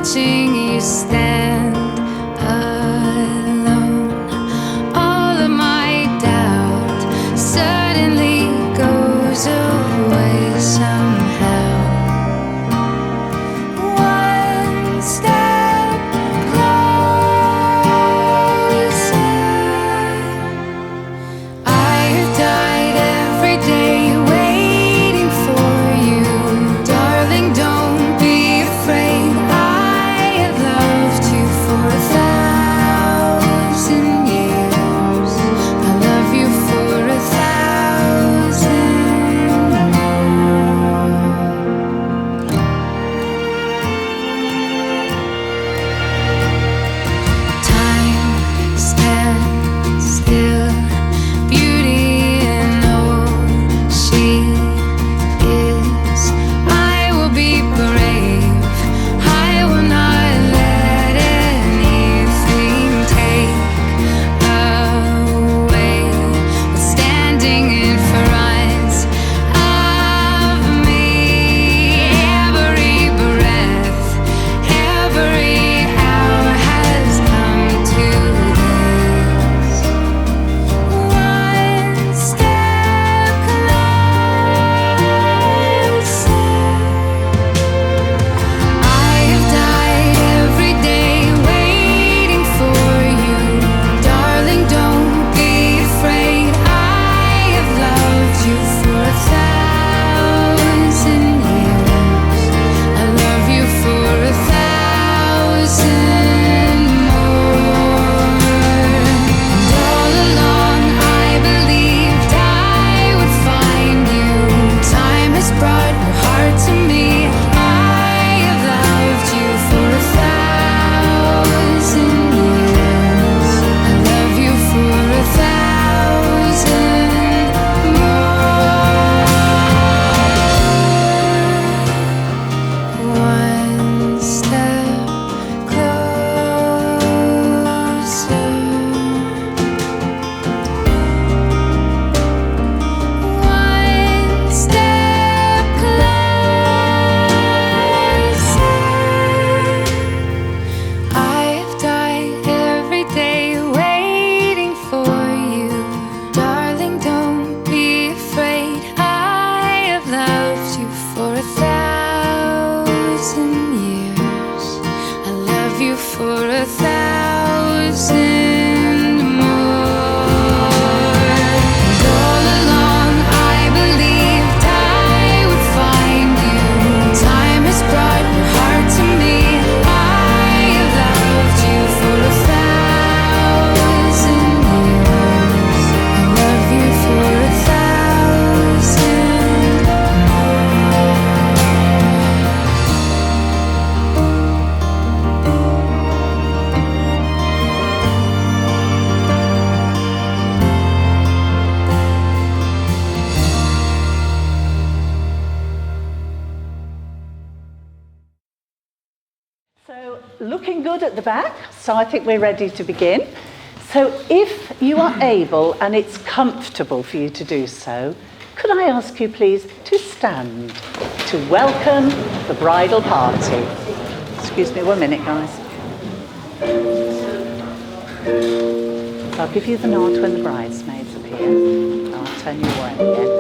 watching you stand alone. All of my doubt suddenly goes away somehow. One step closer. I have died every day waiting for you. Darling, don't be afraid. I have loved you for 1,000 years. I love you for 1,000 more. Time stands still. Beauty in all she is. I will be brave. I will not let anything take away what's standing in front of me. Every breath, every hour has come to this. One step closer. I have died every day waiting for you. Darling, don't be afraid. I have loved you for 1,000 years. I love you for 1,000 more. And all along I believed I would find you. Time has brought your heart to me. I have loved you for 1,000 years. I love you for 1,000 more. One step closer. One step closer. I have died every day waiting for you. Darling, don't be afraid. I have loved you for 1,000 years. I love you for 1,000 more. And all along I believed I would find you. Time has brought your heart to me. I have loved you for 1,000 years. I love you for 1,000 more. So, looking good at the back, so I think we're ready to begin. So, if you are able and it's comfortable for you to do so, could I ask you please to stand to welcome the bridal party? Excuse me 1 minute, guys. I'll give you the nod when the bridesmaids appear. I'll turn you away again.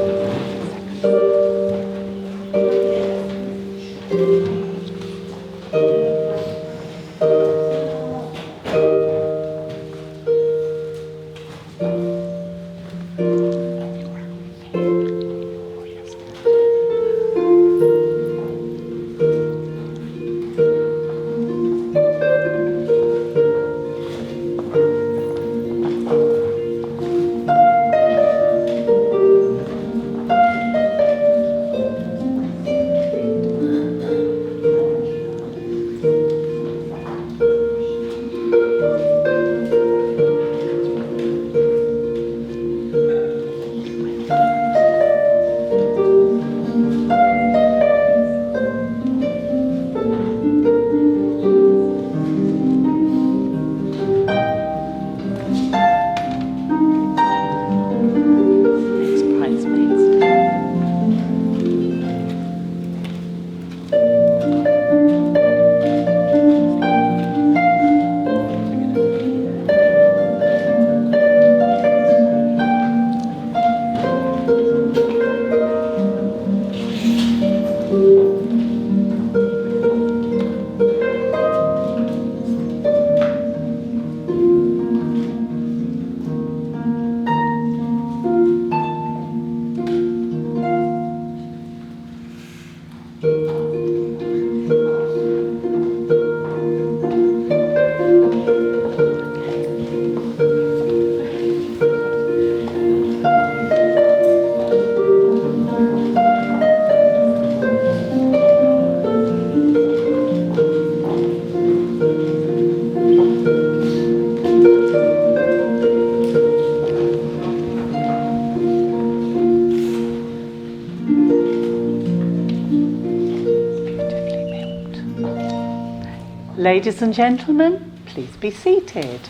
Ladies and gentlemen, please be seated.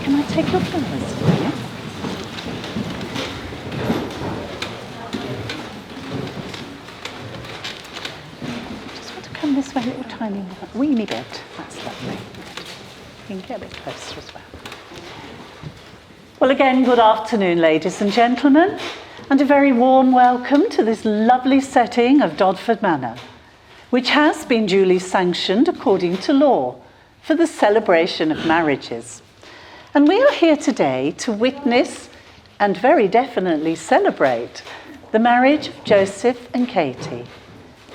Can I take your flowers for you? Just want to come this way, little tiny, weeny bit. That's lovely. You can get a bit closer as well. Well, again, good afternoon, ladies and gentlemen, and a very warm welcome to this lovely setting of Dodford Manor, which has been duly sanctioned according to law for the celebration of marriages. And we are here today to witness and very definitely celebrate the marriage of Joseph and Katie.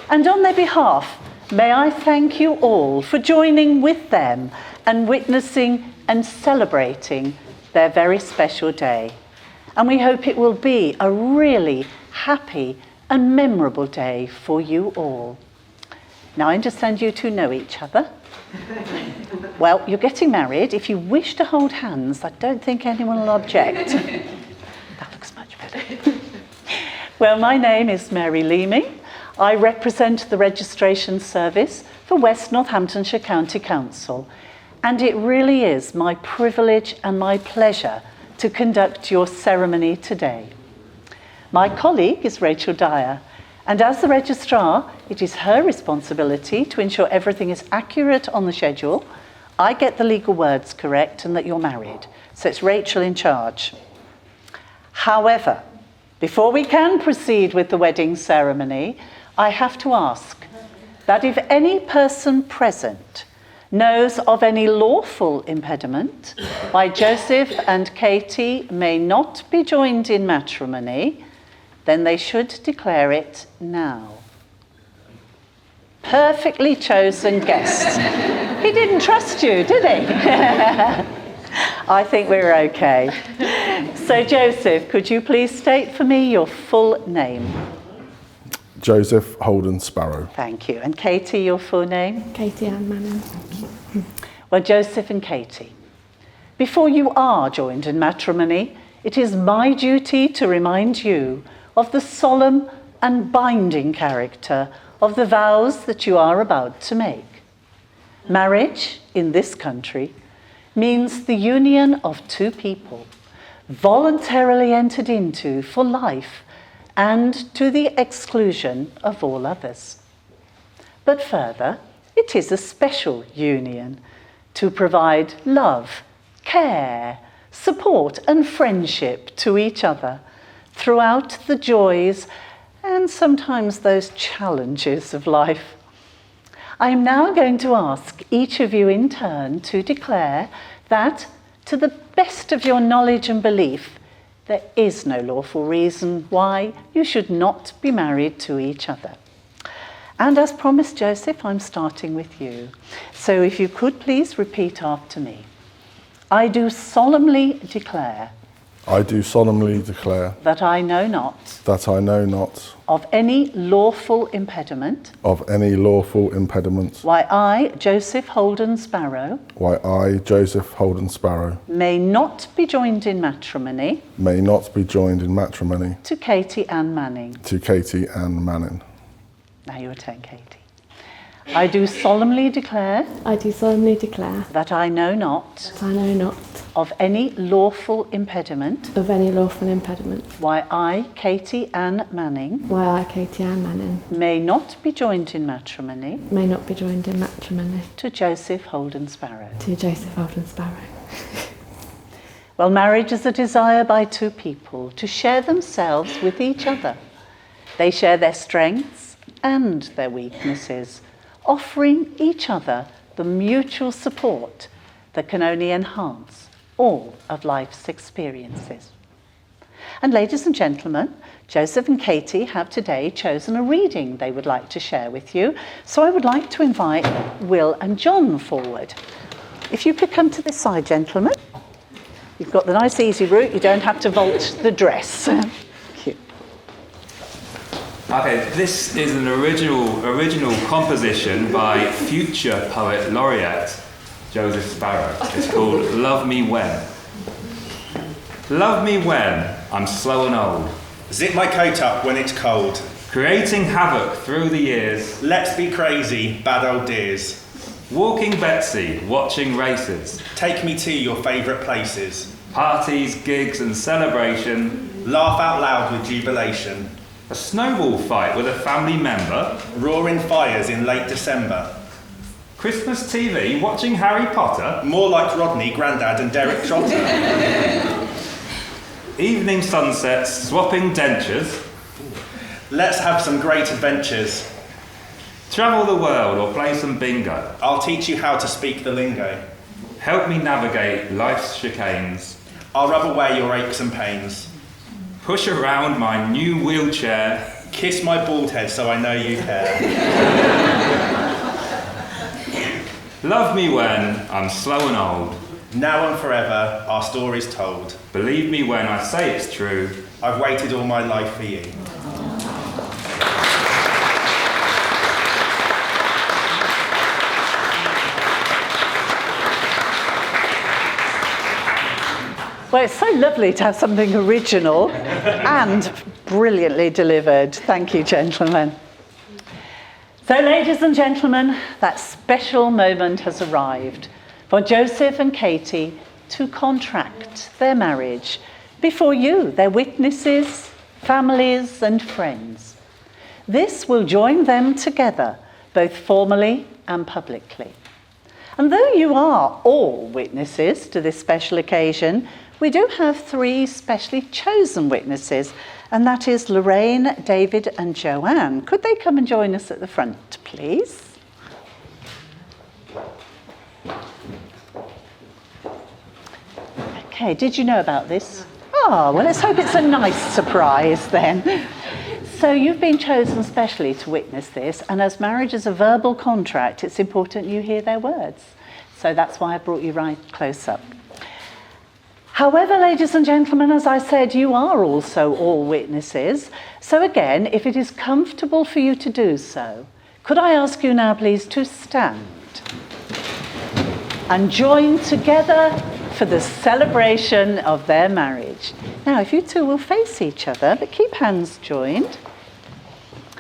And on their behalf, may I thank you all for joining with them and witnessing and celebrating their very special day. And we hope it will be a really happy and memorable day for you all. Now, I understand you two know each other. Well, you're getting married. If you wish to hold hands, I don't think anyone will object. That looks much better. Well, my name is Mary Leeming. I represent the registration service for West Northamptonshire County Council, and it really is my privilege and my pleasure to conduct your ceremony today. My colleague is Rachel Dyer, and as the registrar, it is her responsibility to ensure everything is accurate on the schedule, I get the legal words correct, and that you're married. So it's Rachel in charge. However, before we can proceed with the wedding ceremony, I have to ask that if any person present knows of any lawful impediment why Joseph and Katie may not be joined in matrimony, then they should declare it now. Perfectly chosen guest. He didn't trust you, did he? I think we're okay. So Joseph, could you please state for me your full name? Joseph Holden Sparrow. Thank you. And Katie, your full name? Katie Ann Manning. Well, Joseph and Katie, before you are joined in matrimony, it is my duty to remind you of the solemn and binding character of the vows that you are about to make. Marriage, in this country, means the union of two people, voluntarily entered into for life and to the exclusion of all others. But further, it is a special union to provide love, care, support and friendship to each other throughout the joys and sometimes those challenges of life. I am now going to ask each of you in turn to declare that, to the best of your knowledge and belief, there is no lawful reason why you should not be married to each other. And as promised, Joseph, I'm starting with you. So if you could please repeat after me. I do solemnly declare. I do solemnly declare That I know not. that I know not Of any lawful impediment. of any lawful impediment Why I, Joseph Holden Sparrow. why I, Joseph Holden Sparrow, May not be joined in matrimony. may not be joined in matrimony To Katie Ann Manning. to Katie Ann Manning. Now your turn, Katie. I do solemnly declare. I do solemnly declare That I know not. that I know not Of any lawful impediment. of any lawful impediment Why I, Katie Ann Manning. why I, Katie Ann Manning, May not be joined in matrimony. may not be joined in matrimony To Joseph Holden Sparrow. to Joseph Holden Sparrow. Well, marriage is a desire by two people to share themselves with each other. They share their strengths and their weaknesses, offering each other the mutual support that can only enhance all of life's experiences. And ladies and gentlemen, Joseph and Katie have today chosen a reading they would like to share with you. So I would like to invite Will and John forward. If you could come to this side, gentlemen. You've got the nice easy route, you don't have to vault the dress. Thank you. Okay, this is an original composition by future poet laureate Joseph Sparrow. It's called Love Me When. Love me when I'm slow and old, Zip my coat up when it's cold. creating havoc through the years. Let's be crazy, bad old dears. Walking Betsy, watching races. Take me to your favourite places. Parties, gigs and celebration. Laugh out loud with jubilation. A snowball fight with a family member. Roaring fires in late December. Christmas TV, watching Harry Potter. More like Rodney, Grandad and Derek Trotter. Evening sunsets, swapping dentures. Let's have some great adventures. Travel the world or play some bingo. I'll teach you how to speak the lingo. Help me navigate life's chicanes. I'll rub away your aches and pains. Push around my new wheelchair. Kiss my bald head so I know you care. Love me when I'm slow and old. Now and forever, our story's told. Believe me when I say it's true. I've waited all my life for you. Well, it's so lovely to have something original and brilliantly delivered. Thank you, gentlemen. So, ladies and gentlemen, that special moment has arrived for Joseph and Katie to contract their marriage before you, their witnesses, families and friends. This will join them together, both formally and publicly. And though you are all witnesses to this special occasion, we do have 3 specially chosen witnesses, and that is Lorraine, David and Joanne. Could they come and join us at the front, please? Okay, did you know about this? Oh, well, let's hope it's a nice surprise then. So you've been chosen specially to witness this, and as marriage is a verbal contract, it's important you hear their words. So that's why I brought you right close up. However, ladies and gentlemen, as I said, you are also all witnesses. So again, if it is comfortable for you to do so, could I ask you now, please, to stand and join together for the celebration of their marriage. Now, if you two will face each other, but keep hands joined.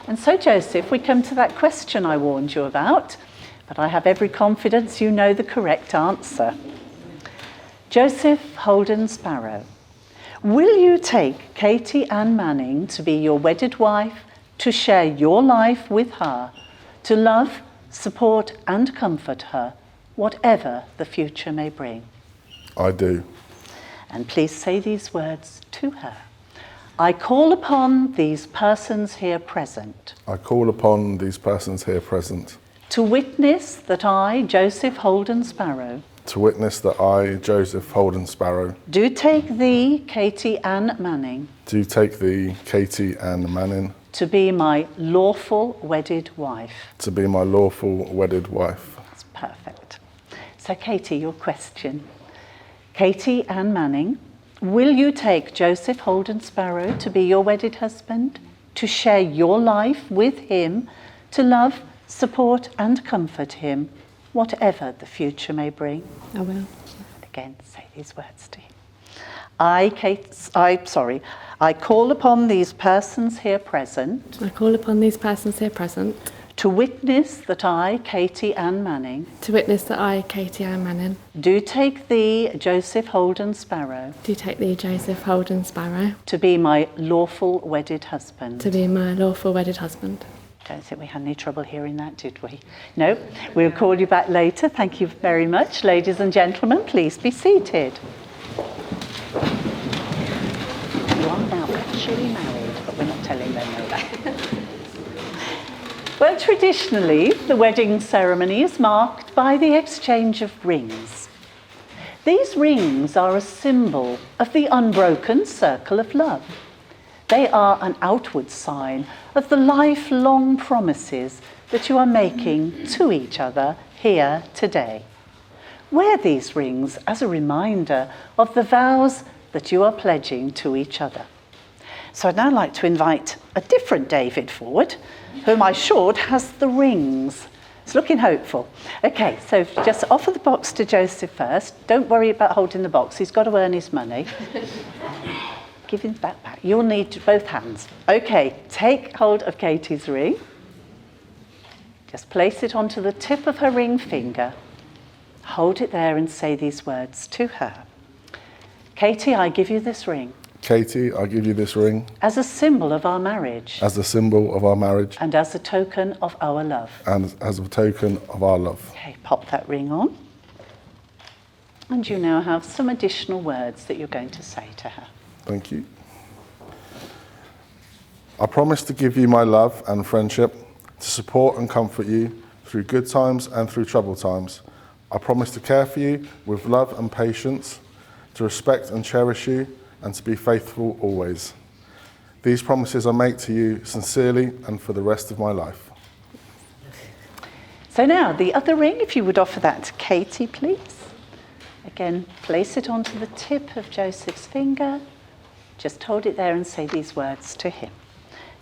And so, Joseph, we come to that question I warned you about, but I have every confidence you know the correct answer. Joseph Holden Sparrow, will you take Katie Ann Manning to be your wedded wife, to share your life with her, to love, support and comfort her, whatever the future may bring? I do. And please say these words to her. I call upon these persons here present I call upon these persons here present to witness that I, Joseph Holden Sparrow, to witness that I, Joseph Holden Sparrow, do take thee, Katie Ann Manning, do take thee, Katie Ann Manning, to be my lawful wedded wife. to be my lawful wedded wife. That's perfect. So, Katie, your question. Katie Ann Manning, will you take Joseph Holden Sparrow to be your wedded husband, to share your life with him, to love, support and comfort him, whatever the future may bring? I will. Again, say these words to him. I call upon these persons here present I call upon these persons here present to witness that I, Katie Ann Manning, to witness that I, Katie Ann Manning, do take thee, Joseph Holden Sparrow, do take thee, Joseph Holden Sparrow, to be my lawful wedded husband. to be my lawful wedded husband. Don't think we had any trouble hearing that, did we? No, we'll call you back later. Thank you very much. Ladies and gentlemen, please be seated. You are now actually married, but we're not telling them that. Well, traditionally, the wedding ceremony is marked by the exchange of rings. These rings are a symbol of the unbroken circle of love. They are an outward sign of the lifelong promises that you are making to each other here today. Wear these rings as a reminder of the vows that you are pledging to each other. So I'd now like to invite a different David forward, whom I assured has the rings. It's looking hopeful. Okay, so just offer the box to Joseph first. Don't worry about holding the box. He's got to earn his money. Give him that back. You'll need both hands. Okay, take hold of Katie's ring. Just place it onto the tip of her ring finger. Hold it there and say these words to her. Katie, I give you this ring Katie, I give you this ring as a symbol of our marriage as a symbol of our marriage and as a token of our love. and as a token of our love. Okay, pop that ring on. And you now have some additional words that you're going to say to her. Thank you. I promise to give you my love and friendship, to support and comfort you through good times and through troubled times. I promise to care for you with love and patience, to respect and cherish you, and to be faithful always. These promises I make to you sincerely and for the rest of my life. So now, the other ring, if you would offer that to Katie, please. Again, place it onto the tip of Joseph's finger. Just hold it there and say these words to him.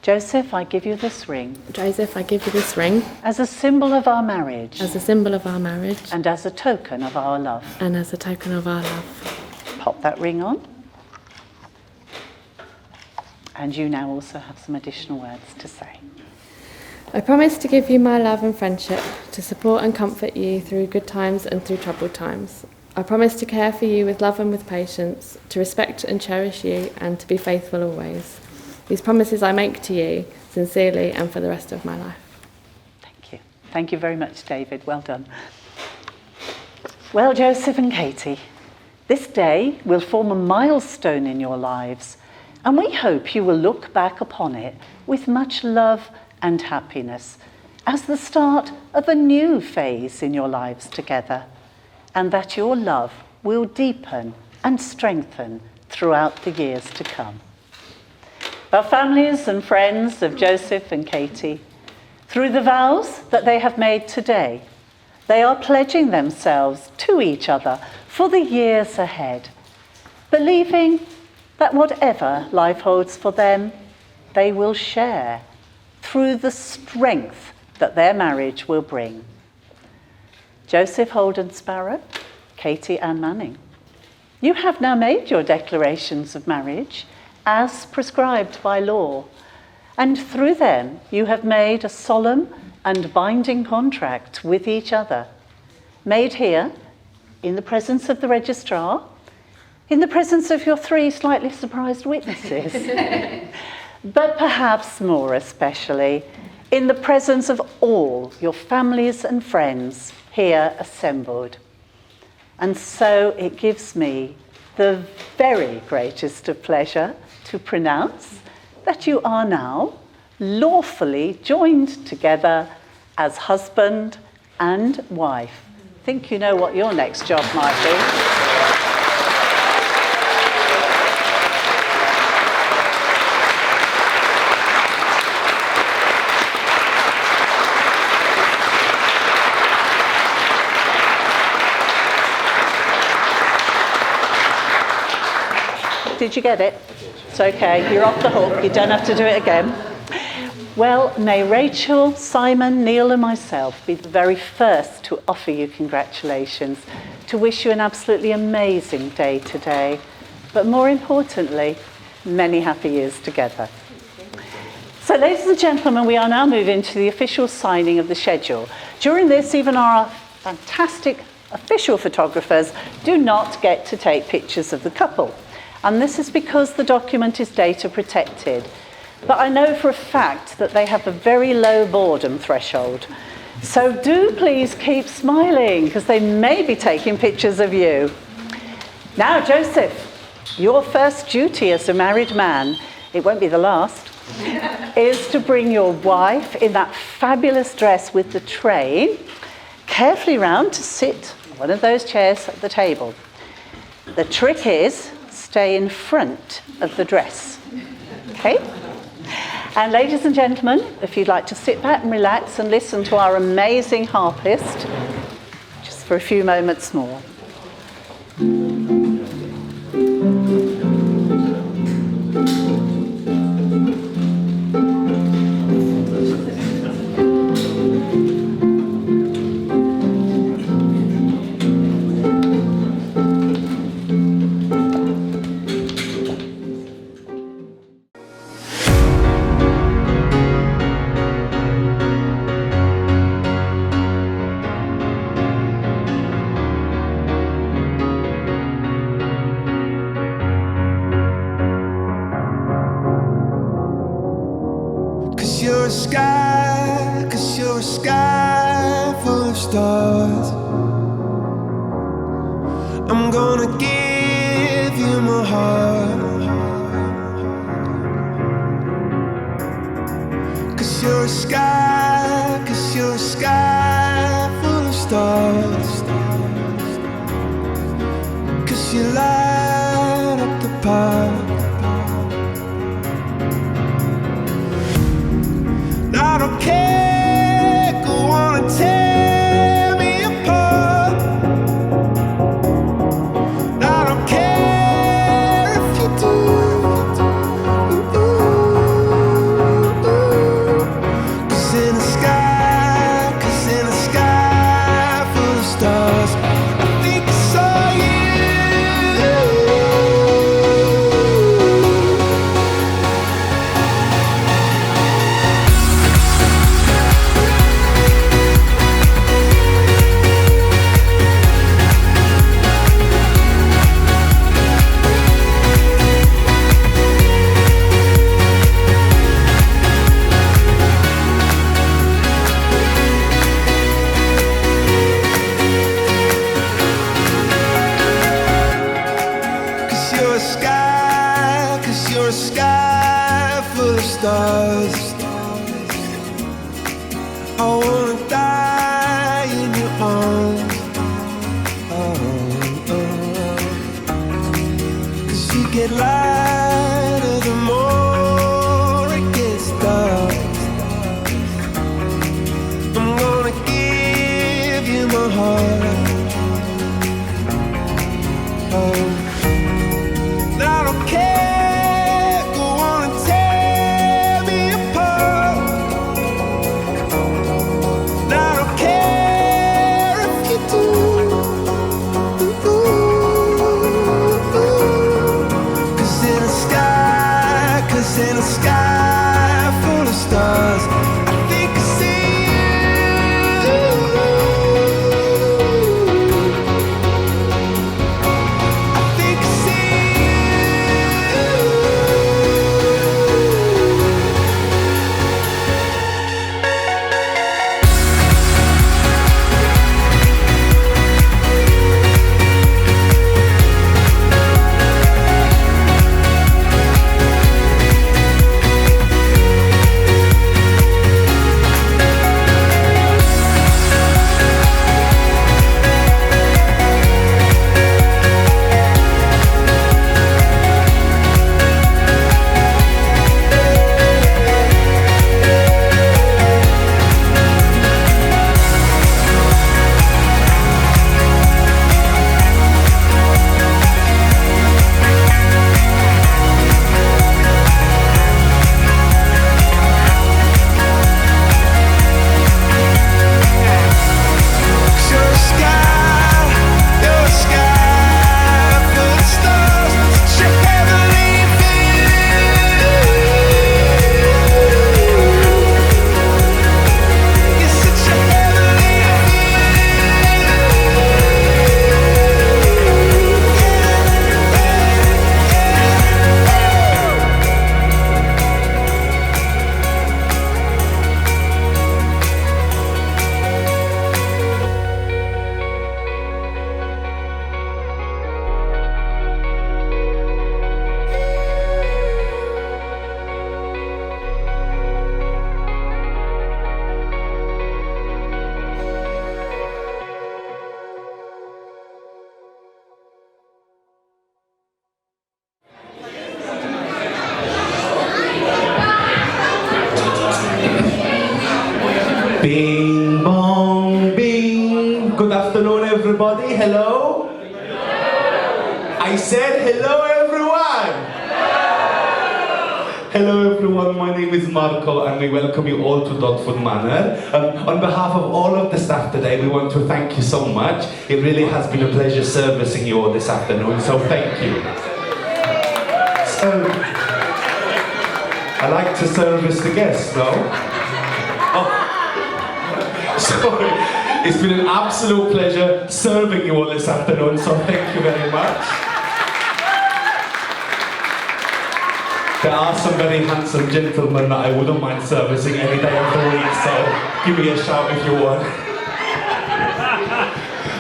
Joseph, I give you this ring Joseph, I give you this ring as a symbol of our marriage as a symbol of our marriage and as a token of our love. and as a token of our love. Pop that ring on. And you now also have some additional words to say. I promise to give you my love and friendship, to support and comfort you through good times and through troubled times. I promise to care for you with love and with patience, to respect and cherish you, and to be faithful always. These promises I make to you sincerely and for the rest of my life. Thank you. Thank you very much, David. Well done. Well, Joseph and Katie, this day will form a milestone in your lives, and we hope you will look back upon it with much love and happiness as the start of a new phase in your lives together, and that your love will deepen and strengthen throughout the years to come. Our families and friends of Joseph and Katie, through the vows that they have made today, they are pledging themselves to each other for the years ahead, believing that whatever life holds for them, they will share through the strength that their marriage will bring. Joseph Holden Sparrow, Katie Ann Manning, you have now made your declarations of marriage as prescribed by law, and through them you have made a solemn and binding contract with each other, made here in the presence of the registrar, in the presence of your three slightly surprised witnesses, but perhaps more especially in the presence of all your families and friends here assembled. And so it gives me the very greatest of pleasure to pronounce that you are now lawfully joined together as husband and wife. I think you know what your next job might be. Did you get it? It's okay, you're off the hook, you don't have to do it again. Well, may Rachel, Simon, Neil and myself be the very first to offer you congratulations, to wish you an absolutely amazing day today, but more importantly, many happy years together. So ladies and gentlemen, we are now moving to the official signing of the schedule. During this, even our fantastic official photographers do not get to take pictures of the couple. And this is because the document is data protected. But I know for a fact that they have a very low boredom threshold. So do please keep smiling, because they may be taking pictures of you. Now, Joseph, your first duty as a married man, it won't be the last, is to bring your wife in that fabulous dress with the train carefully round to sit on one of those chairs at the table. The trick is, stay in front of the dress, okay? And ladies and gentlemen, if you'd like to sit back and relax and listen to our amazing harpist, just for a few moments more. stars. I'm gonna give you my heart, 'cause you're a sky, 'cause you're a sky full of stars. 'Cause you light up the park. I don't care, go on and tear me apart. I don't care if you do. Cause in the sky full of stars, I think I saw you. Cause you're a sky full of stars. I wanna die in your arms. Cause you get lighter the more it gets dark. I'm gonna give you my heart. I don't care, go on and tear me apart. I don't care if you do. Cause in a sky full of stars, I think I see you. I think I see Bing bong bing. Good afternoon, everybody. Hello. I said hello, everyone. Hello, everyone. My name is Marco, and we welcome you all to Dogfoot Manor. On behalf of all of the staff today, we want to thank you so much. It really has been a pleasure servicing you all this afternoon. So thank you. So, I like to service the guests, no? Oh. Sorry, it's been an absolute pleasure serving you all this afternoon, so thank you very much. There are some very handsome gentlemen that I wouldn't mind servicing any day of the week, so give me a shout if you want.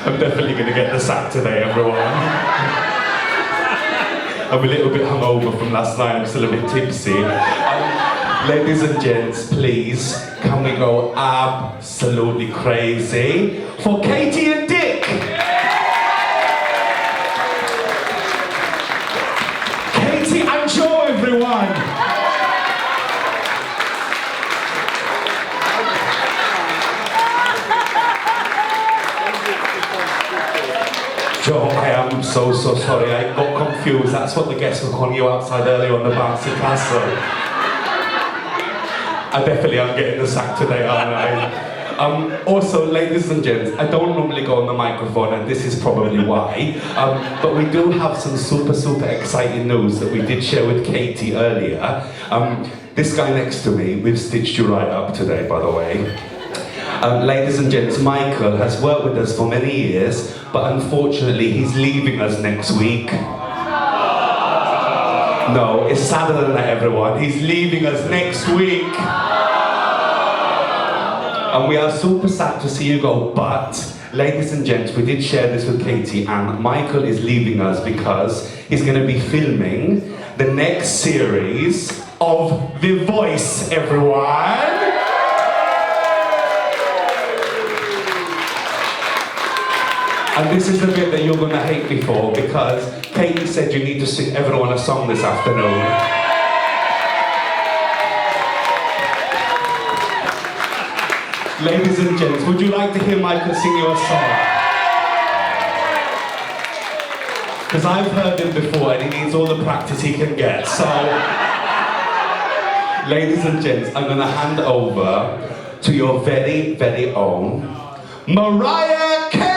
I'm definitely going to get the sack today, everyone. I'm a little bit hungover from last night, I'm still a bit tipsy. Ladies and gents, please, can we go absolutely crazy for Katie and Dick? Katie and Joe, everyone! Joe, I am so sorry, I got confused. That's what the guests were calling you outside earlier on the bouncy castle. I definitely am getting the sack today, aren't I? Also, ladies and gents, I don't normally go on the microphone, and this is probably why, but we do have some super exciting news that we did share with Katie earlier. This guy next to me, we've stitched you right up today, by the way. Ladies and gents, Michael has worked with us for many years, but unfortunately he's leaving us next week. No, it's sadder than that, everyone. He's leaving us next week. And we are super sad to see you go, but ladies and gents, we did share this with Katie, and Michael is leaving us because he's going to be filming the next series of The Voice, everyone. And this is the bit that you're going to hate me for, because Katie said you need to sing everyone a song this afternoon. Ladies and gents, would you like to hear Michael sing you a song? Because I've heard him before and he needs all the practice he can get. So, ladies and gents, I'm going to hand over to your very own Mariah Carey!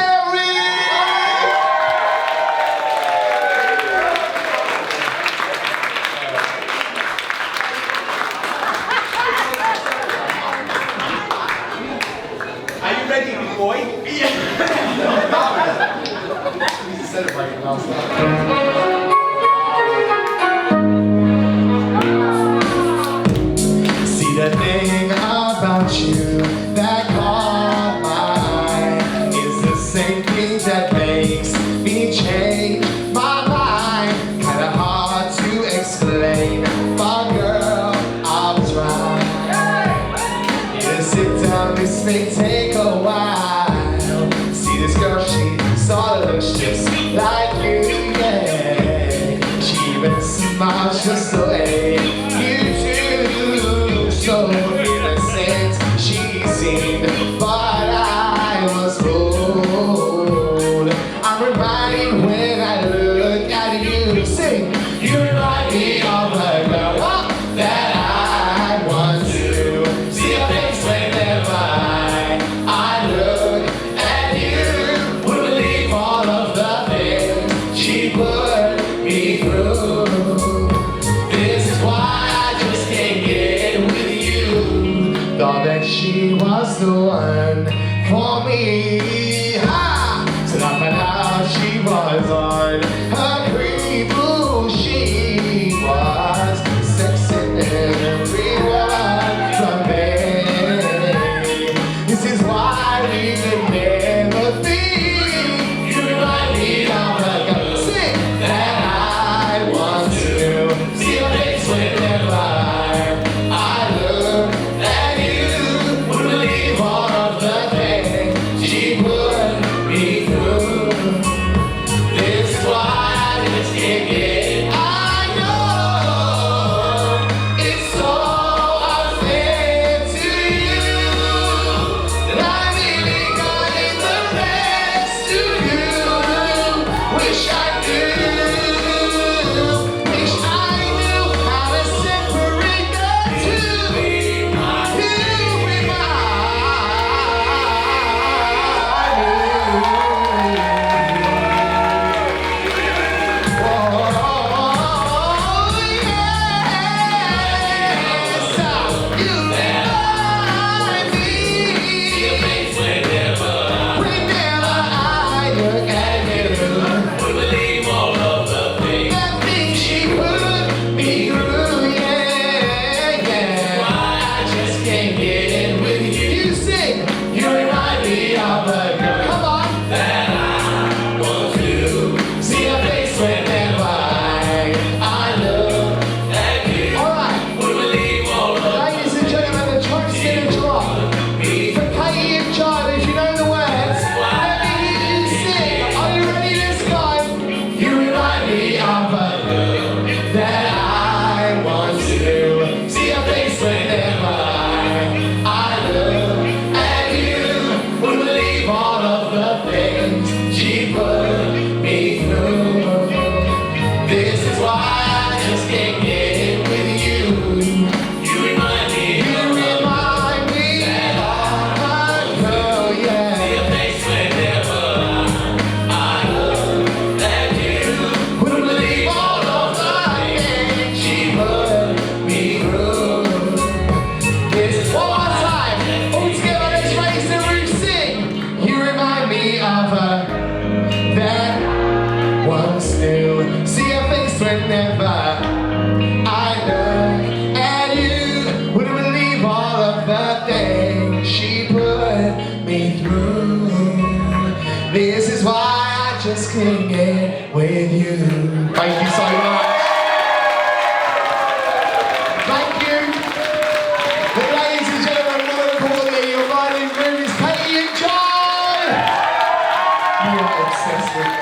See the thing about you that caught my eye is the same thing that makes me change my mind. Kinda hard to explain, but girl, I'll try. Yeah, sit down, this may take a while. See this girl, she sort of looks just like you, yeah. This is why I just can't get with you. Thank you so much. Thank you. The ladies and gentlemen, more importantly, your riding room is Katie and John. You are obsessed with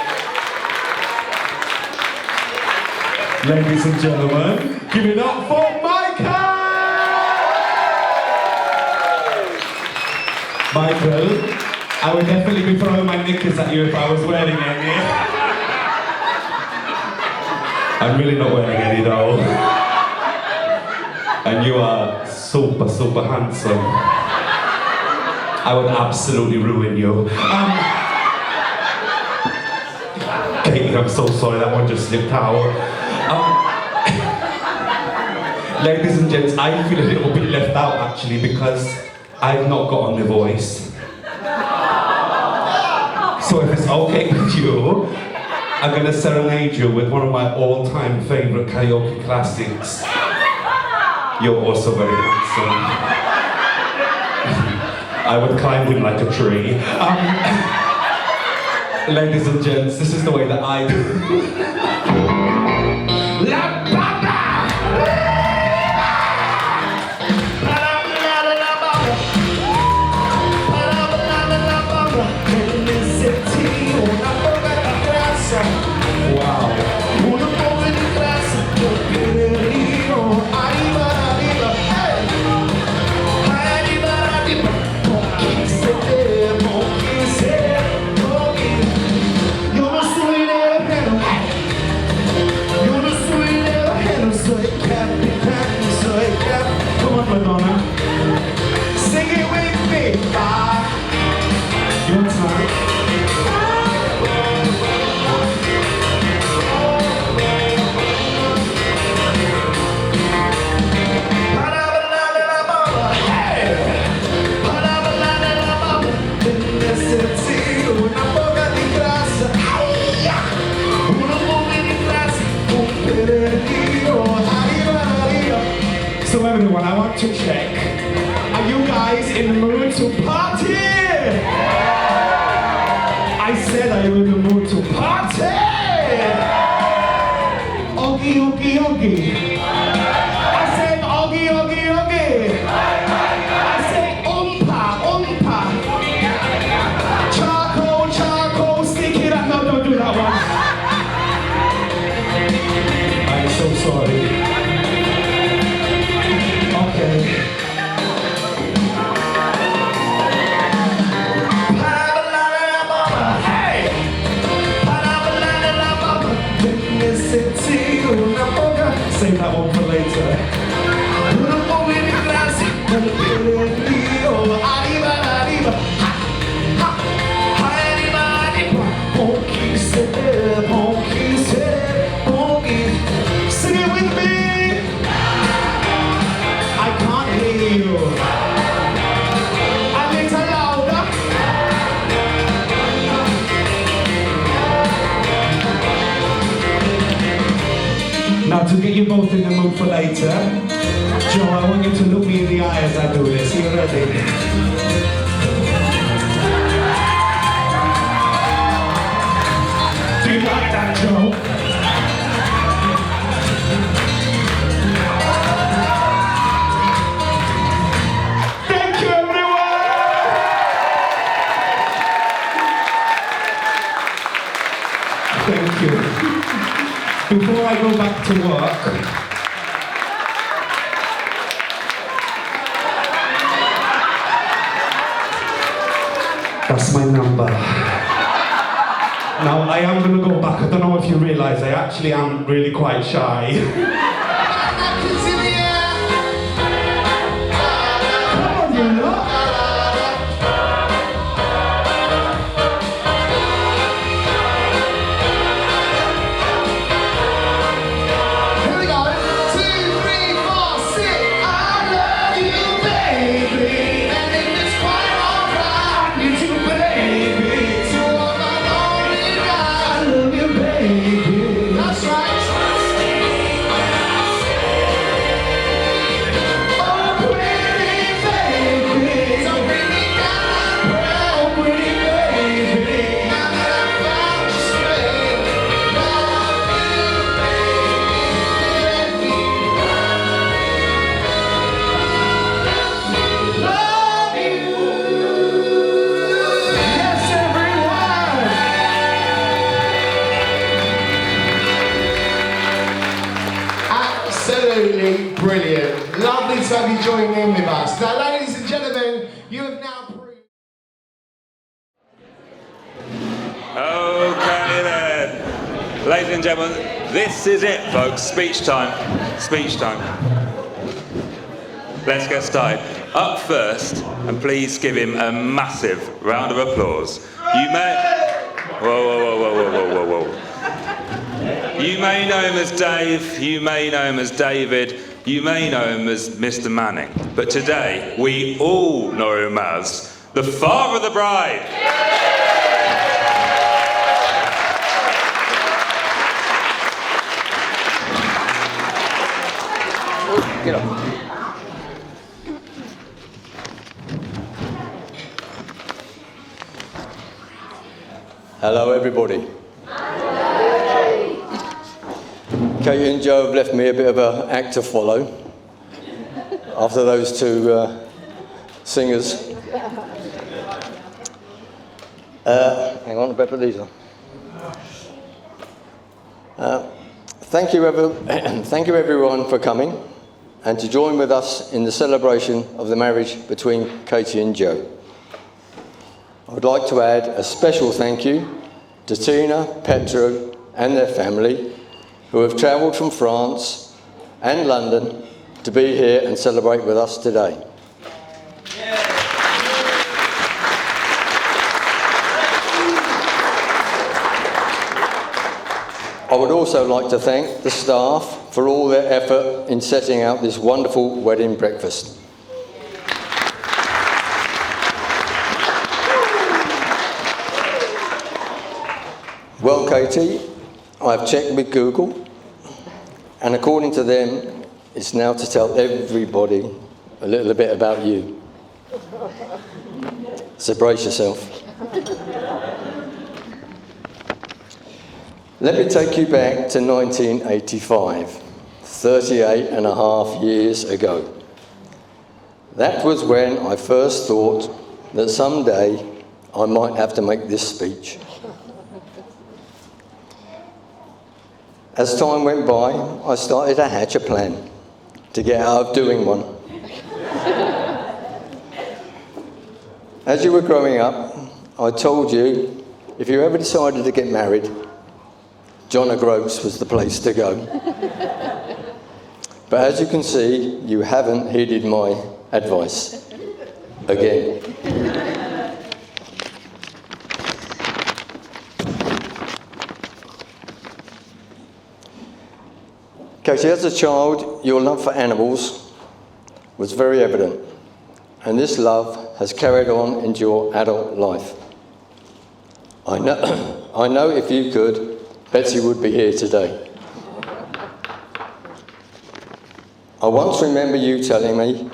me. Ladies and gentlemen, give it up for Michael! Michael, I would definitely be throwing my knickers at you if I was wearing any. I'm really not wearing any though. And you are super, super handsome. I would absolutely ruin you. Katie, I'm so sorry, that one just slipped out. Ladies and gents, I feel a little bit left out actually because I've not got on my voice. So if it's okay with you, I'm going to serenade you with one of my all-time favourite karaoke classics. You're also very handsome. I would climb him like a tree. Ladies and gents, this is the way that I do. La Baba! Wow. Come on, Madonna. Sing it with me. Your time. So everyone, I want to check. Are you guys in the mood to party? I said, are you in the mood to party? Oogie, oogie, oogie. I said, oogie, oogie, oogie. I said, umpa, umpa. Charcoal, charcoal, stick it up. No, don't do that one. I'm so sorry. Okay. Hey! Save that one for later. Sing it with me. I can't hear you. A little louder. Now to get you both in the mood for later, Joe, I want you to look me in the eye as I do this. Are you ready? Do you like that, Joe? Thank you, everyone! Thank you. Before I go back to work, that's my number. Now, I am going to go back. I don't know if you realise, I actually am really quite shy. Come on, you know. Here we go. 2, 3, 4, 6. I love you, baby. And if it's quite alright, I need you, baby. So all my lonely night, I love you, baby. That's right. Ladies and gentlemen, this is it, folks. Speech time. Speech time. Let's get started. Up first, and please give him a massive round of applause. You may... Whoa. You may know him as Dave, you may know him as David, you may know him as Mr. Manning. But today, we all know him as the father of the bride. Get up. Hello, everybody. Katie and Joe have left me a bit of an act to follow after those two singers. Hang on, I better put these on. Thank you everyone for coming and to join with us in the celebration of the marriage between Katie and Joe. I would like to add a special thank you to Tina, Petro and their family who have travelled from France and London to be here and celebrate with us today. I would also like to thank the staff for all their effort in setting out this wonderful wedding breakfast. Well, Katie, I've checked with Google, and according to them, it's now to tell everybody a little bit about you. So brace yourself. Let me take you back to 1985, 38 and a half years ago. That was when I first thought that someday I might have to make this speech. As time went by, I started to hatch a plan to get out of doing one. As you were growing up, I told you, if you ever decided to get married, John O'Groats was the place to go. But as you can see, you haven't heeded my advice. Again. Katie, as a child, your love for animals was very evident, and this love has carried on into your adult life. I know if you could, Betsy would be here today. I once remember you telling me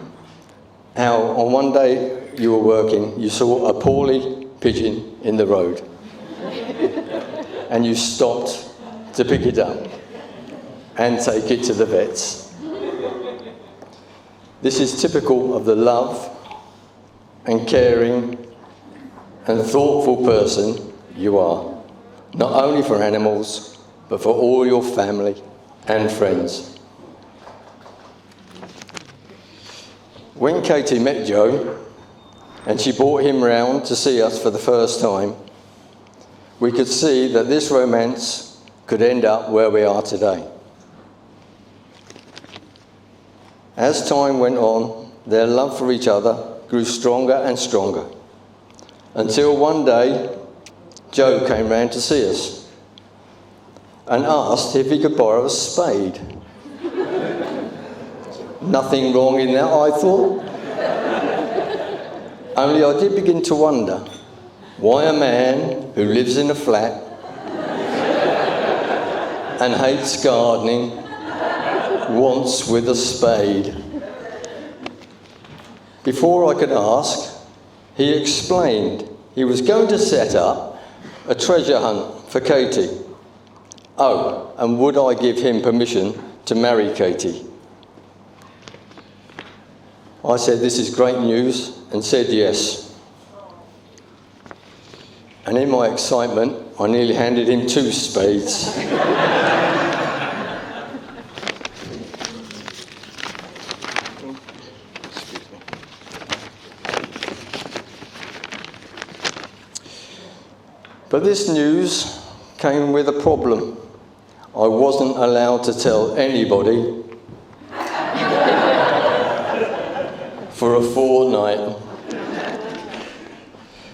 how on one day you were working, you saw a poorly pigeon in the road, and you stopped to pick it up and take it to the vets. This is typical of the love and caring and thoughtful person you are, not only for animals, but for all your family and friends. When Katie met Joe, and she brought him round to see us for the first time, we could see that this romance could end up where we are today. As time went on, their love for each other grew stronger and stronger, until one day, Joe came round to see us and asked if he could borrow a spade. Nothing wrong in that, I thought. Only I did begin to wonder why a man who lives in a flat and hates gardening wants with a spade. Before I could ask, he explained he was going to set up a treasure hunt for Katie. Oh, and would I give him permission to marry Katie? I said, this is great news, and said yes. And in my excitement, I nearly handed him 2 spades. But this news came with a problem I wasn't allowed to tell anybody for a fortnight.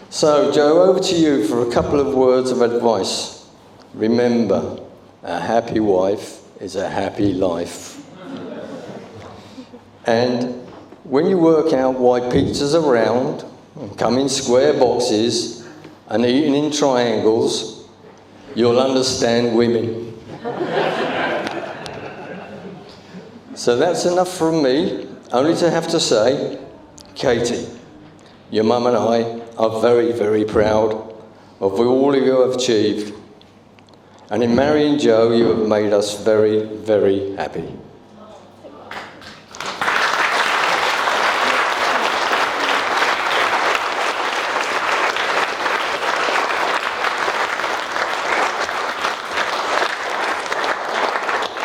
So, Joe, over to you for a couple of words of advice. Remember, a happy wife is a happy life. And when you work out why pizzas are round and come in square boxes and eaten in triangles, you'll understand women. So that's enough from me, only to have to say, Katie, your mum and I are very, very proud of all you have achieved. And in marrying Joe, you have made us very, very happy.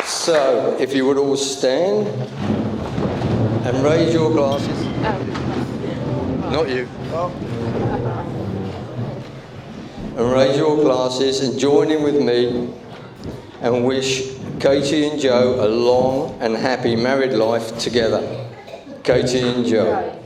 So, if you would all stand and raise your glasses. Not you. And raise your glasses and join in with me and wish Katie and Joe a long and happy married life together. Katie and Joe.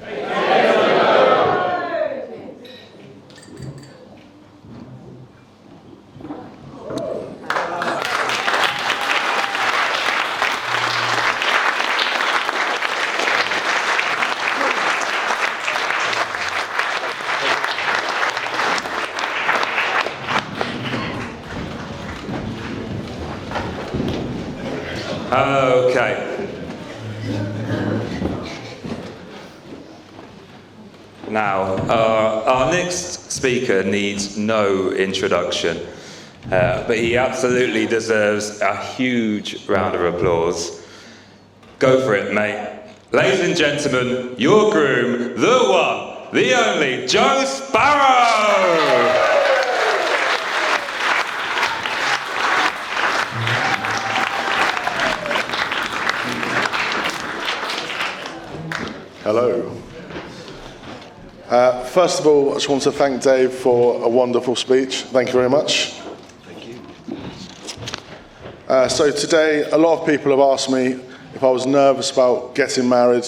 Okay. Now, our next speaker needs no introduction, but he absolutely deserves a huge round of applause. Go for it, mate. Ladies and gentlemen, your groom, the one, the only, Joe Sparrow! Hello. First of all, I just want to thank Dave for a wonderful speech. Thank you very much. Thank you. So today, a lot of people have asked me if I was nervous about getting married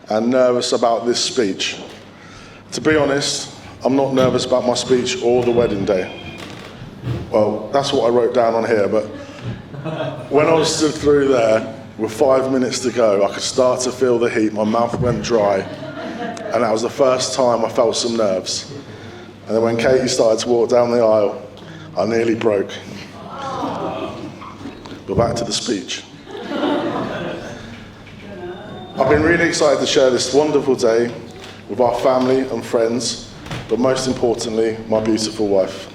and nervous about this speech. To be honest, I'm not nervous about my speech or the wedding day. Well, that's what I wrote down on here, but when I was stood through there, with 5 minutes to go, I could start to feel the heat, my mouth went dry, and that was the first time I felt some nerves. And then when Katie started to walk down the aisle, I nearly broke. But back to the speech. I've been really excited to share this wonderful day with our family and friends, but most importantly, my beautiful wife.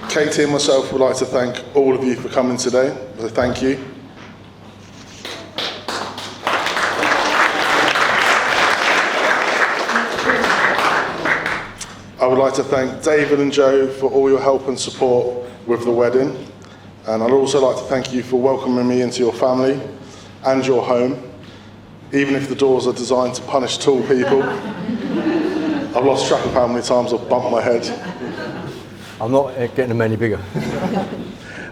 Katie and myself would like to thank all of you for coming today. So thank you. I would like to thank David and Joe for all your help and support with the wedding. And I'd also like to thank you for welcoming me into your family and your home, even if the doors are designed to punish tall people. I've lost track of how many times I've bumped my head. I'm not getting them any bigger.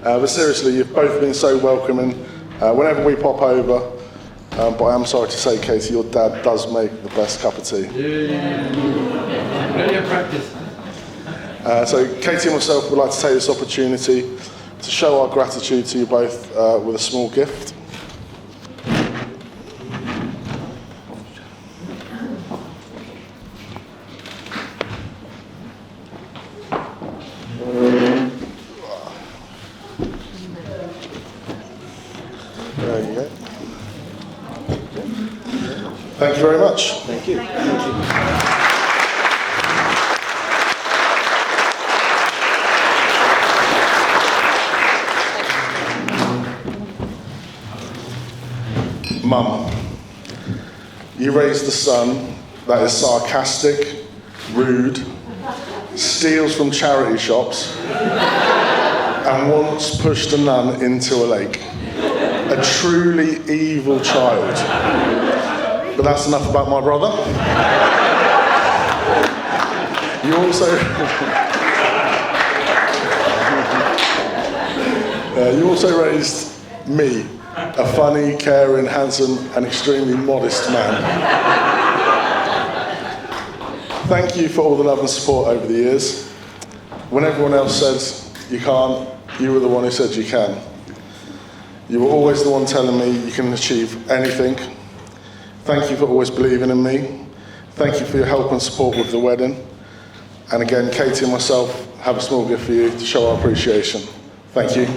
But seriously, you've both been so welcoming whenever we pop over. But I am sorry to say, Katie, your dad does make the best cup of tea. Ready to practice. So Katie and myself would like to take this opportunity to show our gratitude to you both with a small gift. There you go. Thank you very much. Thank you. Thank you. Mum, you raised a son that is sarcastic, rude, steals from charity shops, and once pushed a nun into a lake. A truly evil child. But that's enough about my brother. You also, you also raised me, a funny, caring, handsome, and extremely modest man. Thank you for all the love and support over the years. When everyone else said you can't, you were the one who said you can. You were always the one telling me you can achieve anything. Thank you for always believing in me. Thank you for your help and support with the wedding. And again, Katie and myself have a small gift for you to show our appreciation. Thank you.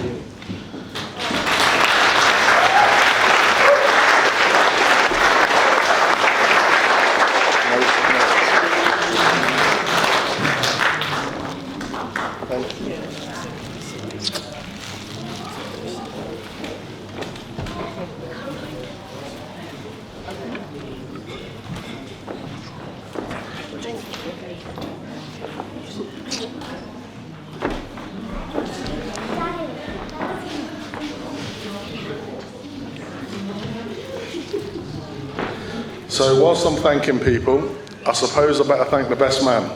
So whilst I'm thanking people, I suppose I better thank the best man.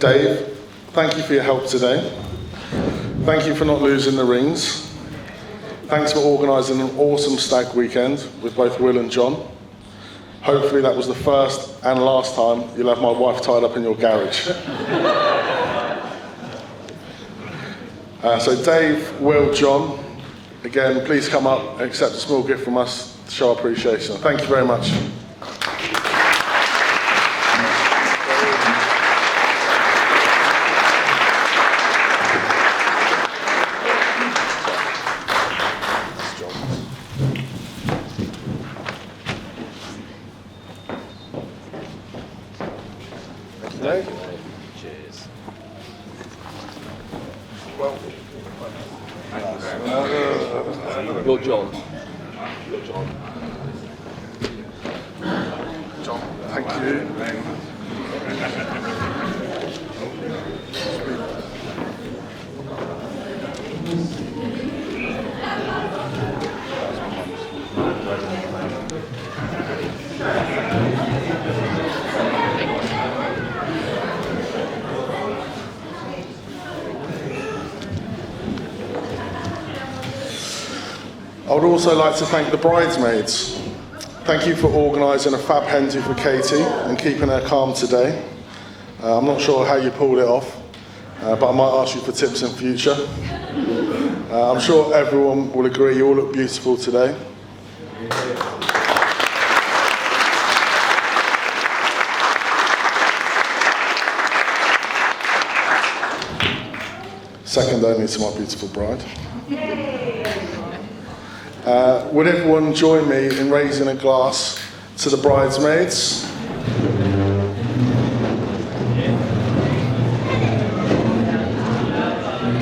Dave, thank you for your help today. Thank you for not losing the rings. Thanks for organising an awesome stag weekend with both Will and John. Hopefully that was the first and last time you'll have my wife tied up in your garage. So Dave, Will, John, again, please come up and accept a small gift from us to show our appreciation. Thank you very much. Thank you, Dave. Cheers. Well, You're John. John, thank you. I would also like to thank the bridesmaids. Thank you for organising a fab hen do for Katie and keeping her calm today. I'm not sure how you pulled it off, but I might ask you for tips in future. I'm sure everyone will agree you all look beautiful today. Second only to my beautiful bride. Would everyone join me in raising a glass to the bridesmaids?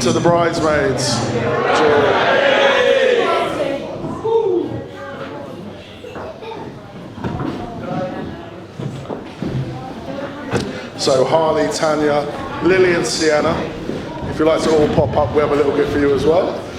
To the bridesmaids. So Harley, Tanya, Lily and Sienna, if you'd like to all pop up, we have a little gift for you as well.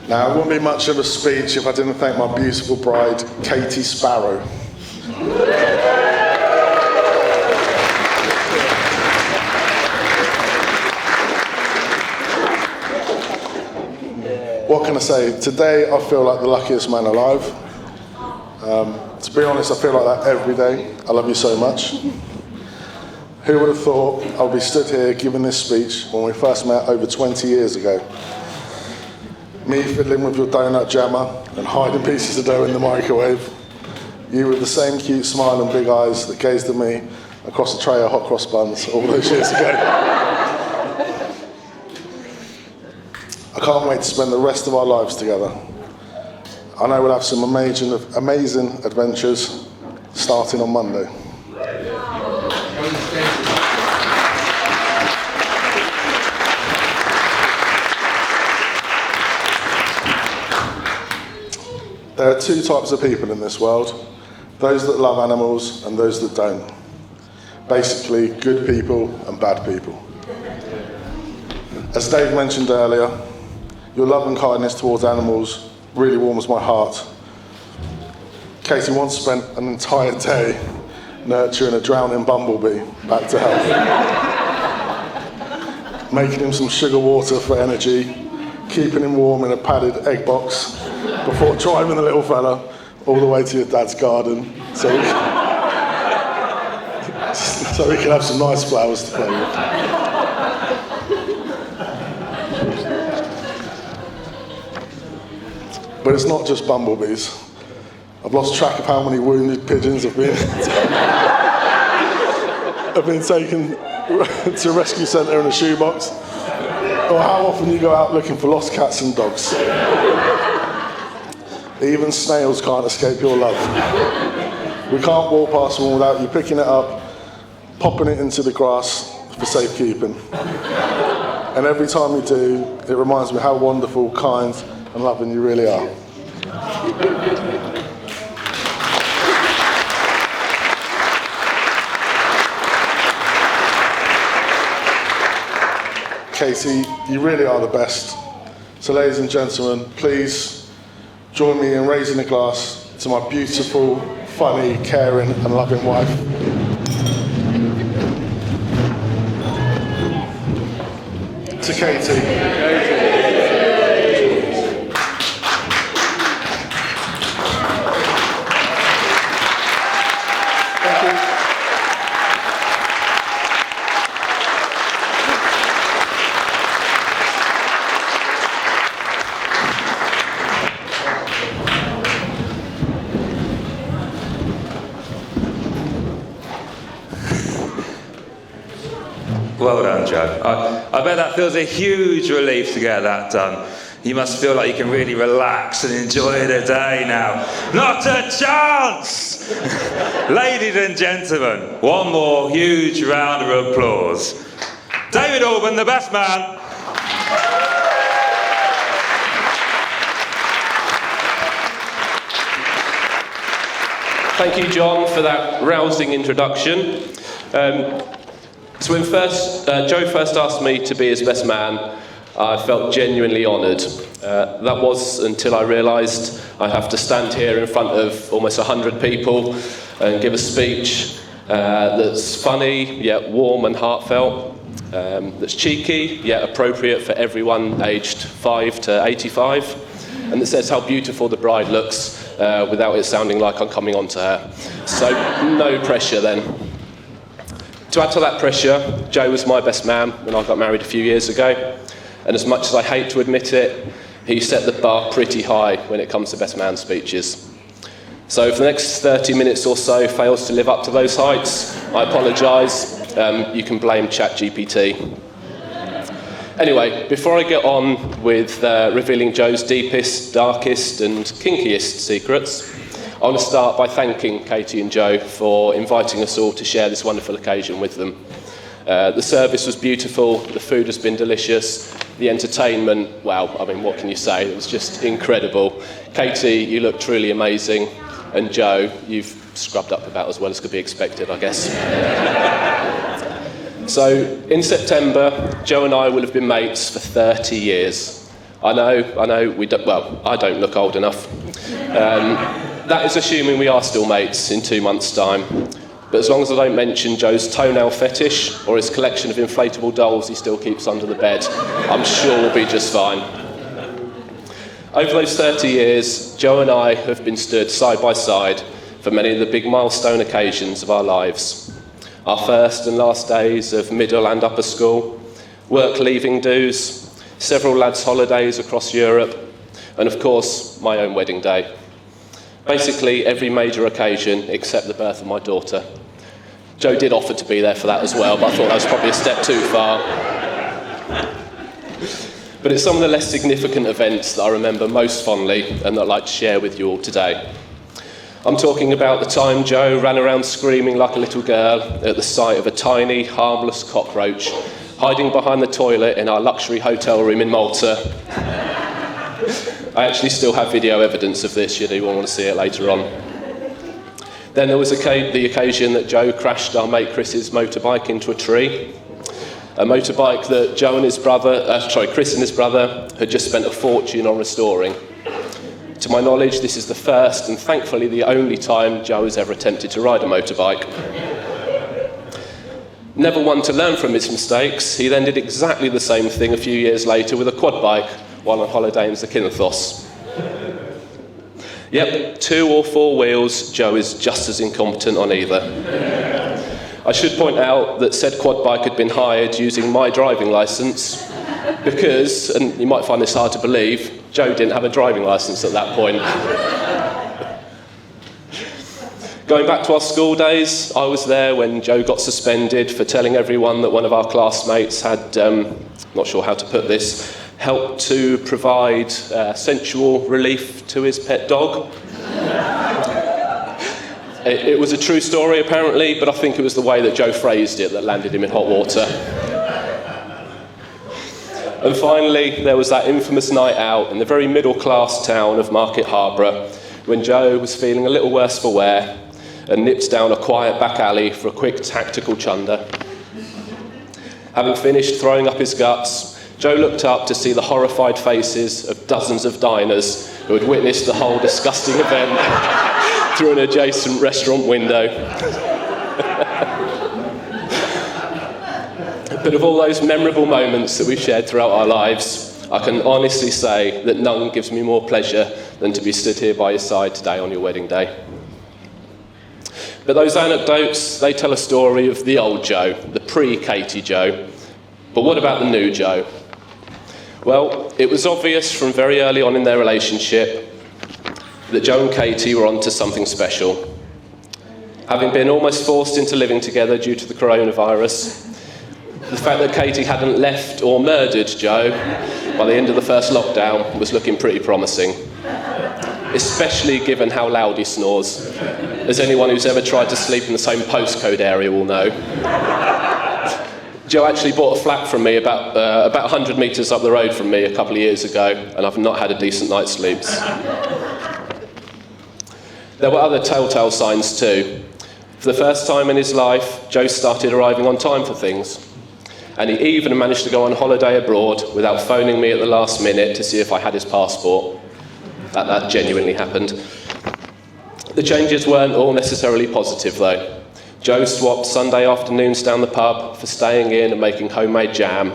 Now, it wouldn't be much of a speech if I didn't thank my beautiful bride, Katie Sparrow. What can I say? Today, I feel like the luckiest man alive. To be honest, I feel like that every day. I love you so much. Who would have thought I would be stood here giving this speech when we first met over 20 years ago? Me fiddling with your donut jammer and hiding pieces of dough in the microwave. You with the same cute smile and big eyes that gazed at me across a tray of hot cross buns all those years ago. I can't wait to spend the rest of our lives together. I know we'll have some amazing adventures starting on Monday. There are two types of people in this world, those that love animals and those that don't. Basically, good people and bad people. As Dave mentioned earlier, your love and kindness towards animals really warms my heart. Katie once spent an entire day nurturing a drowning bumblebee back to health, making him some sugar water for energy, keeping him warm in a padded egg box before driving the little fella all the way to your dad's garden so we can have some nice flowers to play with. But it's not just bumblebees. I've lost track of how many wounded pigeons have been taken to a rescue centre in a shoebox, or how often you go out looking for lost cats and dogs. Even snails can't escape your love. We can't walk past one without you picking it up, popping it into the grass for safekeeping. And every time you do, it reminds me how wonderful, kind and loving you really are. Katie, you really are the best. So ladies and gentlemen, please join me in raising a glass to my beautiful, funny, caring and loving wife. To Katie. Thank you. Well done, Joe. I bet that feels a huge relief to get that done. You must feel like you can really relax and enjoy the day now. Not a chance! Ladies and gentlemen, one more huge round of applause. David Alban, the best man. Thank you, John, for that rousing introduction. So when Joe first asked me to be his best man, I felt genuinely honoured. That was until I realised I'd have to stand here in front of almost 100 people and give a speech that's funny, yet warm and heartfelt, that's cheeky, yet appropriate for everyone aged 5 to 85, and that says how beautiful the bride looks without it sounding like I'm coming on to her. So no pressure then. To add to that pressure, Joe was my best man when I got married a few years ago, and as much as I hate to admit it, he set the bar pretty high when it comes to best man speeches. So if the next 30 minutes or so fails to live up to those heights, I apologise. You can blame ChatGPT. Anyway, before I get on with revealing Joe's deepest, darkest and kinkiest secrets, I want to start by thanking Katie and Joe for inviting us all to share this wonderful occasion with them. The service was beautiful, the food has been delicious, the entertainment, wow, I mean, what can you say? It was just incredible. Katie, you look truly amazing, and Joe, you've scrubbed up about as well as could be expected, I guess. So, in September, Joe and I will have been mates for 30 years. I know, I don't look old enough. That is assuming we are still mates in 2 months' time. But as long as I don't mention Joe's toenail fetish or his collection of inflatable dolls he still keeps under the bed, I'm sure we'll be just fine. Over those 30 years, Joe and I have been stood side by side for many of the big milestone occasions of our lives. Our first and last days of middle and upper school, work leaving dues, several lads' holidays across Europe, and of course, my own wedding day. Basically, every major occasion except the birth of my daughter. Joe did offer to be there for that as well, but I thought that was probably a step too far. But it's some of the less significant events that I remember most fondly and that I'd like to share with you all today. I'm talking about the time Joe ran around screaming like a little girl at the sight of a tiny, harmless cockroach hiding behind the toilet in our luxury hotel room in Malta. I actually still have video evidence of this, should anyone want to see it later on. Then there was the occasion that Joe crashed our mate Chris's motorbike into a tree. A motorbike that Chris and his brother had just spent a fortune on restoring. To my knowledge, this is the first and thankfully the only time Joe has ever attempted to ride a motorbike. Never one to learn from his mistakes, he then did exactly the same thing a few years later with a quad bike while on holiday in Zakynthos. Yep, 2 or 4 wheels, Joe is just as incompetent on either. I should point out that said quad bike had been hired using my driving licence because, and you might find this hard to believe, Joe didn't have a driving licence at that point. Going back to our school days, I was there when Joe got suspended for telling everyone that one of our classmates had, not sure how to put this, helped to provide sensual relief to his pet dog. It was a true story apparently, but I think it was the way that Joe phrased it that landed him in hot water. And finally, there was that infamous night out in the very middle-class town of Market Harborough when Joe was feeling a little worse for wear and nipped down a quiet back alley for a quick tactical chunder. Having finished throwing up his guts, Joe looked up to see the horrified faces of dozens of diners who had witnessed the whole disgusting event through an adjacent restaurant window. But of all those memorable moments that we've shared throughout our lives, I can honestly say that none gives me more pleasure than to be stood here by your side today on your wedding day. But those anecdotes, they tell a story of the old Joe, the pre-Katie Joe. But what about the new Joe? Well, it was obvious from very early on in their relationship that Joe and Katie were onto something special. Having been almost forced into living together due to the coronavirus, the fact that Katie hadn't left or murdered Joe by the end of the first lockdown was looking pretty promising, especially given how loud he snores, as anyone who's ever tried to sleep in the same postcode area will know. Joe actually bought a flat from me about 100 metres up the road from me a couple of years ago, and I've not had a decent night's sleep. There were other telltale signs too. For the first time in his life, Joe started arriving on time for things. And he even managed to go on holiday abroad without phoning me at the last minute to see if I had his passport. That genuinely happened. The changes weren't all necessarily positive though. Joe swapped Sunday afternoons down the pub for staying in and making homemade jam.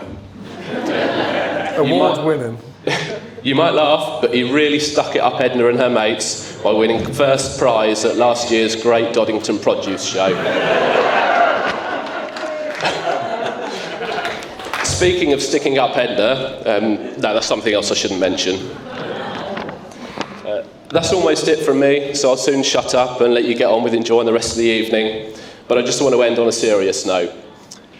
Award-winning. You might laugh, but he really stuck it up Edna and her mates by winning first prize at last year's Great Doddington Produce Show. Speaking of sticking up Edna, no, that's something else I shouldn't mention. That's almost it from me, so I'll soon shut up and let you get on with enjoying the rest of the evening. But I just want to end on a serious note.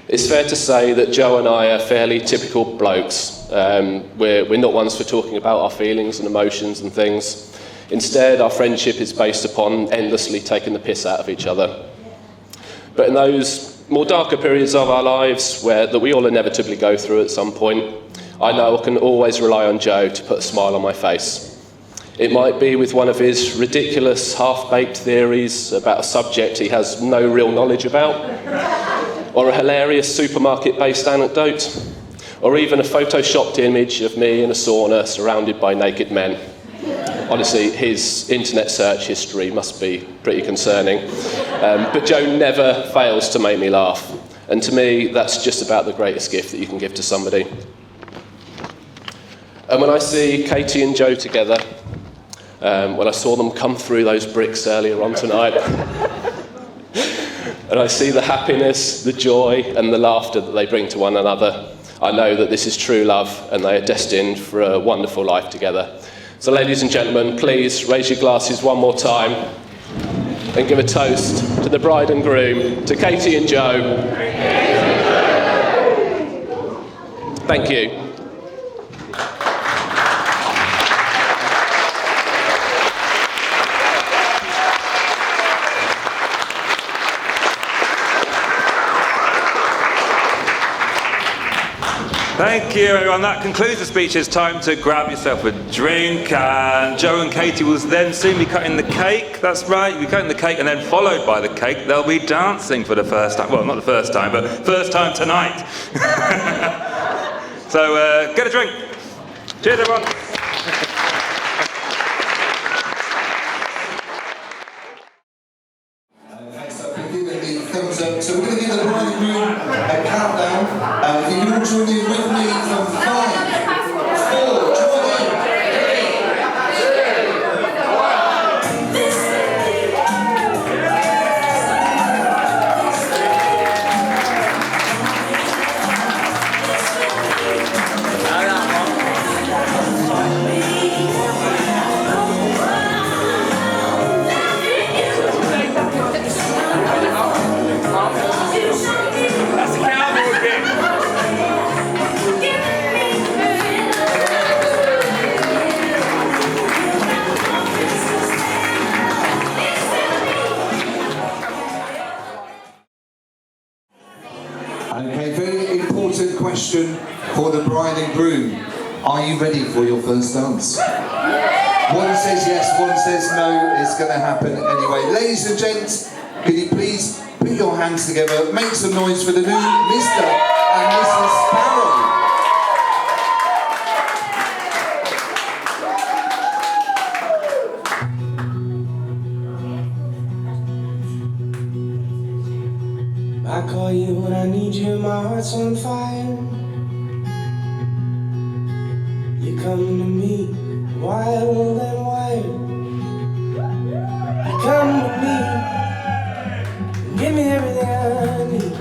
It's fair to say that Joe and I are fairly typical blokes. We're not ones for talking about our feelings and emotions and things. Instead, our friendship is based upon endlessly taking the piss out of each other. But in those more darker periods of our lives that we all inevitably go through at some point, I know I can always rely on Joe to put a smile on my face. It might be with one of his ridiculous half-baked theories about a subject he has no real knowledge about, or a hilarious supermarket-based anecdote, or even a photoshopped image of me in a sauna surrounded by naked men. Honestly, his internet search history must be pretty concerning. But Joe never fails to make me laugh. And to me, that's just about the greatest gift that you can give to somebody. And when I see Katie and Joe together, when I saw them come through those bricks earlier on tonight, and I see the happiness, the joy, and the laughter that they bring to one another, I know that this is true love and they are destined for a wonderful life together. So ladies and gentlemen, please raise your glasses one more time and give a toast to the bride and groom, to Katie and Joe. Thank you. Thank you, everyone. That concludes the speech. It's time to grab yourself a drink, and Joe and Katie will then soon be cutting the cake. That's right, you'll be cutting the cake, and then followed by the cake, they'll be dancing for the first time. Well, not the first time, but first time tonight. So get a drink. Cheers, everyone. Thumbs up. So we're going to give the bride and groom a countdown. If you can all join in with me from 5, 4, join in. That's the cowboy bit. Okay, very important question for the bride and groom. Are you ready for your first dance? One says yes, one says no. It's going to happen anyway. Ladies and gents, could you please put your hands together, make some noise for the new Mr. and Mrs. Sparrow. I call you when I need you, my heart's on fire. You're coming to me, wild and wild. You come to me, and give me everything I need.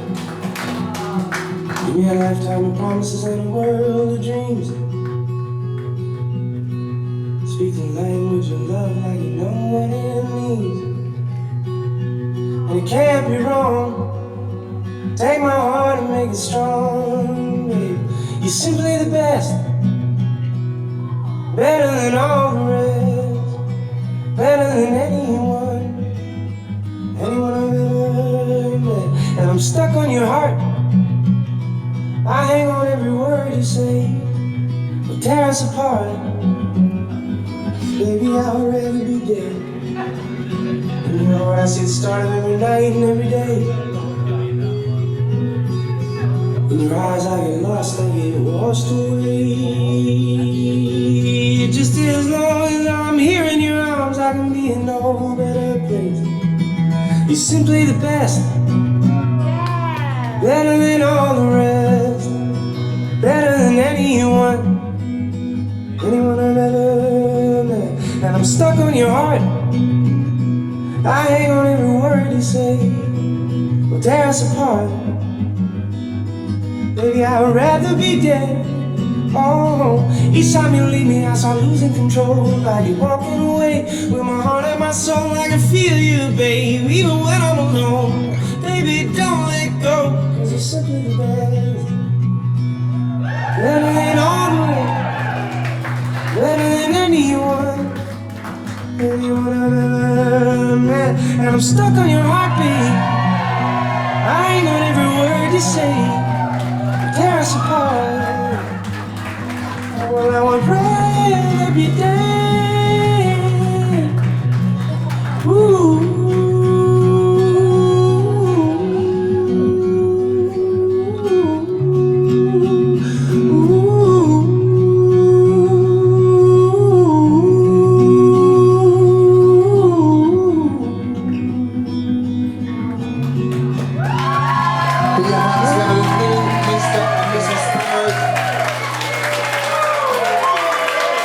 Give me a lifetime of promises and a world of dreams. Speak the language of love like you know what it means. And it can't be wrong. Take my heart and make it strong, babe. You're simply the best, better than all the rest, better than anyone I've ever met. And I'm stuck on your heart, I hang on every word you say. Will tear us apart, baby, I would rather be dead. And you know what, I see the start of every night and every day. In your eyes I get lost, I get washed away. Just as long as I'm here in your arms, I can be in no better place. You're simply the best, better than all the rest, better than anyone I've ever met. And I'm stuck on your heart, I hang on every word you say. Will tear us apart, baby, I would rather be dead. Oh, each time you leave me, I start losing control. Like you're walking away with my heart and my soul. I can feel you, babe, even when I'm alone. Baby, don't let go, 'cause you're simply the best, better than all the rest, better than anyone I've ever met. And I'm stuck on your heartbeat, I hang on every word you say. Tear us apart. Well, I would rather be dead. Ooh.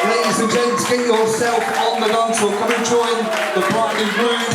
Ladies and gents, get yourself on the dance floor. Come and join the bride and groom.